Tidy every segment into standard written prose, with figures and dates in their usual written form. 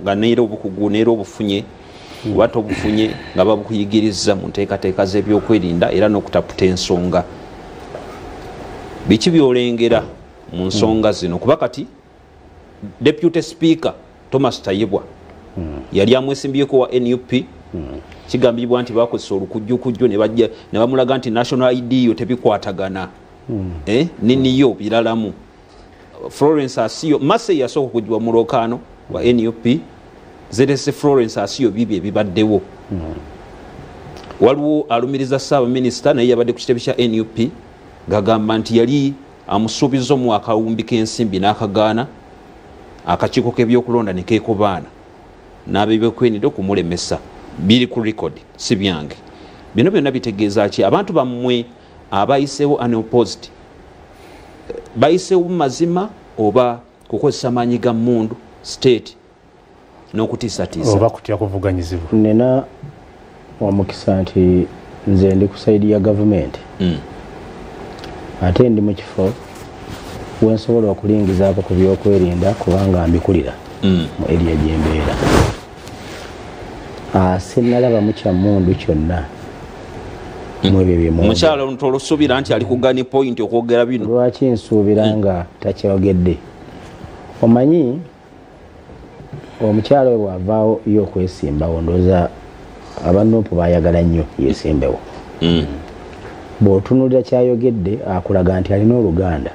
nga neera obukugu neera obufunye oba tobufunye nga babukuyigiriza mu nteekateeka z'ebyokwerinda era n'okutaputa ensonga biki byolengera mu nsonga zino kuba kati deputy speaker Thomas Tayibwa yali amwesimbyeko wa NUP kigambibwa nti bakozesa olukujjukujjo ne bamulaga nti national ID yo tebikwatagana niniyo biralamu Florence Asiyo Massey yasooka okujjibwa mu Lokaano wa NUP zerese Florence Asiyo bibi ebibaddewo waliwo alumiriza Ssaabaminisita naye yabadde ku kitebe kya NUP ng'agamba nti yali amusuubiza mu akawumbi k'ensimbi n'akagaana akakiiko k'ebyokulonda ne keekubaana n'ab'ebyokwerinda okumulemesa biri ku record si byange bino byonna bitegeeza ki abantu bammwe abayiseewo unopposed bayiseewo mazima oba kukozesa maanyi ga mmundu state n'okutiisatiisa oba kutya kuvuganyizibwa nena wamukisa nti nze ndi ku saidi ya gavumenti ate ndi mu kifo wensobola okulingizaako ku byokwerinda kubanga mbikulira mu eriya gyembeera sinnalaba mukya mmundu kyonna mukyala ntolusuubira nti ali kugani point okwogera bino lwaki nsuubira nga takyogedde omanyi omukyala we bw'avaawo yo okwesimbawo ndowooza abanupu bayagala nnyo yesimbewo bw'otunuulira kyayogedde akulaga nti alina oluganda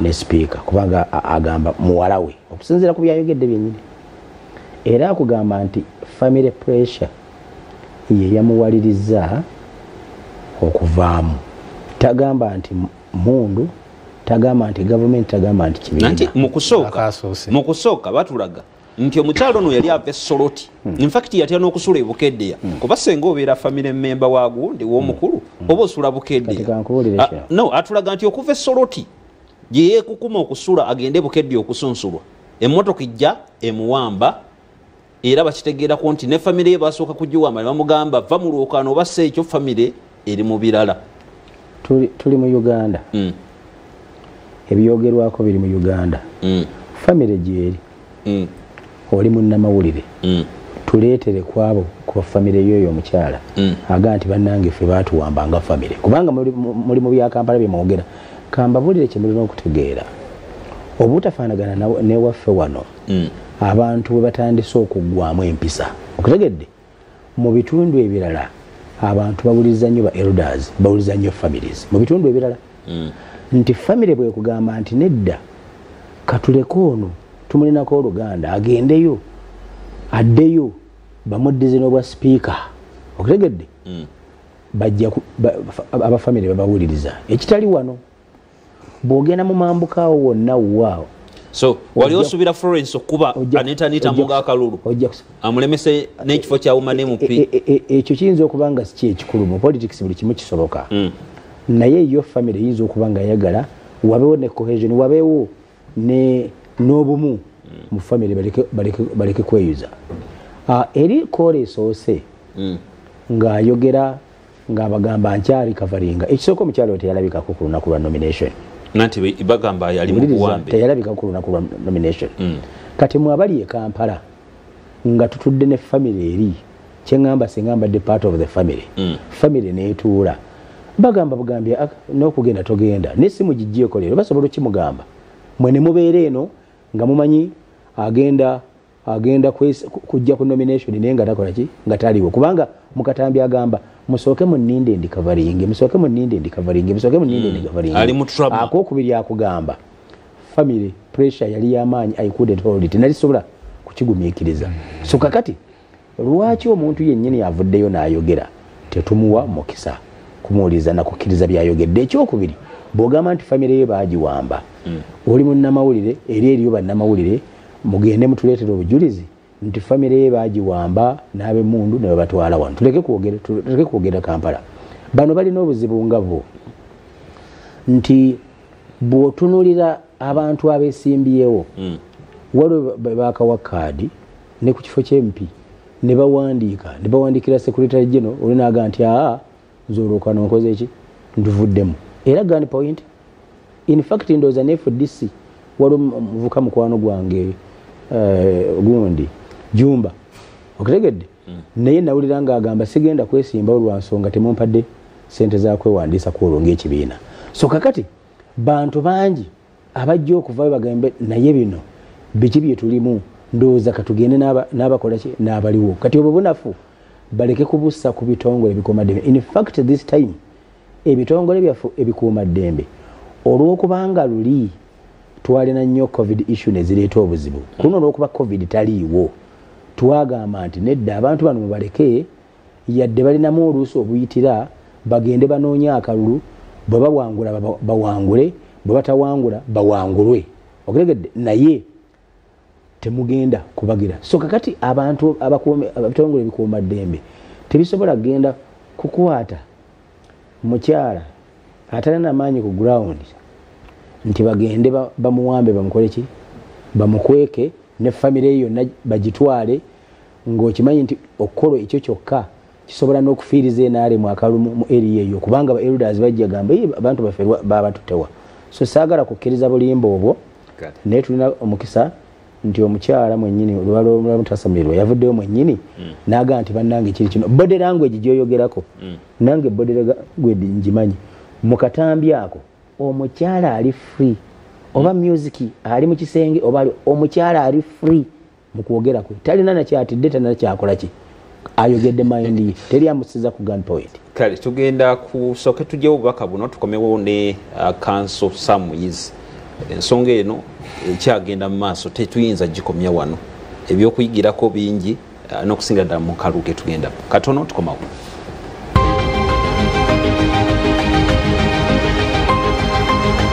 ne sipiika kubanga agamba muwala we okusinziira ku byayogedde byennyini era akugamba nti family pressure ye yamuwaliriza okuvaamu tagamba nti mundu tagamba nti gavumenti tagamba nti kibiina nti mu kusooka batulaga nti omukyalo ono yali ava Soroti in fact yatya n'okusula ebukeddeya kuba senga obeera family member waago ndi w'omukulu oba osula bukeddeya no atulaga nti okuva Soroti gye yeekukuma okusula agende bukeddeya okusunsulwa emmotoka ijja emuwamba era bakitegeerako nti ne famire ye basooka kugiwamba ne bamugamba va mu Lwokaano oba se ekyo famire eri mu birala tuli mu Uganda ebyogerwako biri mu Uganda famire gyeri oli munnamawulire tuleetere kwabo ku famire yoyo omukyala aga nti bannange ffe baatuwamba nga famire kubanga muli mu bya Kampala byemwogera kambabulire kye mulina okutegeera obutafaanagana newaffe wano abantu bwe batandise okuggwamu empisa okutegedde mu bitundu ebirala abantu bawuliriza nnyo ba elders bawuliriza nnyo families mu bitundu ebirala nti famire bwe kugamba nti nedda katuleko ono tumulinako oluganda agendeyo addeyo bamuddize n'obwa sipiika okutegedde bajja abafamire babawuliriza ekitali wano bw'ogenda mu mambuka awo wonna waawo so wali osubira Florence okuba anita munga akalulu amulemese n'ekifo kya Women MP ekyo kiyinza okuba nga si ekikulu mu politics buli kimu kisoboka naye yo family yinza okuba nga yagala wabeewo ne cohesion wabeewo n'obumu mu family baleke kweyuza eri kole esoose ng'ayogera ng'abagamba nkyali kavaringa ekisooka omukyalo teyalabikako ku lunaku lwa nomination nanti bagamba yali mu buwambe teyalabika ku lunaku lwa nomination kati mwabali e Kampala nga tutudde ne family eri kyengamba singamba the part of the family family neetuula bagamba bugambye n'okugenda togenda n'essimu gijjeeko leero basobola okimugamba mwene mubeere eno nga mumanyi agenda kujja ku nomination naye nga takola ki nga taliwo kubanga mukatambi agamba musooke munninde ndi covering musooke munninde ndi covering musooke munninde ndi covering ali mu trouble akokubiri akugamba family pressure yali y'amaanyi I couldn't hold it nalisobola kukigumiikiriza so kakati lwaki omuntu yennyini avuddeyo n'ayogera tetumuwa mukisa kumuwuliza na kukkiriza byayogedde ekyokubiri bw'ogamba nti family ye baagiwamba oli munnamawulire eriyo bannamawulire mugende mutuleetera obujulizi nti family ye baagiwamba n'ab'emmundu ne babatwala wano tuleke kwogera Kampala bano balina obuzibu nga bo nti bw'otunulira abantu abeesimbyewo waliwo baakawa kaadi ne ku kifo ky'empi ne bawandiikira secretary general oli n'aga nti nze Olwokaano nkoze eki ntuvuddemu era gun point in fact ndowooza ne FDC waliwo muvuka mukwano gwange gundi Jumba okutegedde naye nawulira nga agamba sigenda kwesimba olwansonga temumpadde sente za kwewandiisa kwolonga ekibiina so kakati bantu bangi abajja okuvayo bagambe naye bino biki bye tulimu ndowooza katugende n'abakola ki n'abaliwo kati obwo bunafu baleke kubussa ku bitongole ebikuumaddembe in fact this time ebitongole byaffe ebikuumaddembe olw'okubanga luli twalina nnyo covid issue ne zireeta obuzibu kuno olw'okuba covid taliiwo twagamba nti nedda abantu bano mubaleke yadde balinamu oluusi obuyitira bagende banoonya akalulu bwe bawangula bawangule bwe batawangula bawangulwe okutegedde naye temugenda kubagira so kakati abantu abitongole ebikuumaddembe tebisobola kugenda kukwata mukyala atalina amaanyi ku ground nti bagende bamuwambe bamukole ki bamukweke ne famire yonna bagitwale ng'okimanyi nti okukola ekyo kyokka kisobola n'okufiiriza enaalimu akalumu mu area eyo kubanga ba elders bajja gamba abantu baffe baba tutewa so saagala kukkiriza bulimba obwo naye tulina omukisa nti omukyala mwennyini olwalwo mutasamirwa yavuddeyo mwennyini n'agamba nti bannange kiri kino body language gyoyogerako nange body language ngimanyi mu katambi ako omukyala ali free oba music ali mu kisenge oba omukyala ali free mu kwogera kwe talina nakyatidde talina kyakola ki ayogedde mind ye teri amusiza ku gunpoint kale tugenda kusooke tujjewo obubaka buno tukomewo ne council Samuyizi ensonga eno ekyagenda mu maaso tetuyinza gikomya wano ebyokuyigirako bingi n'okusingira ddala mu kaluge tugenda katono tukomawo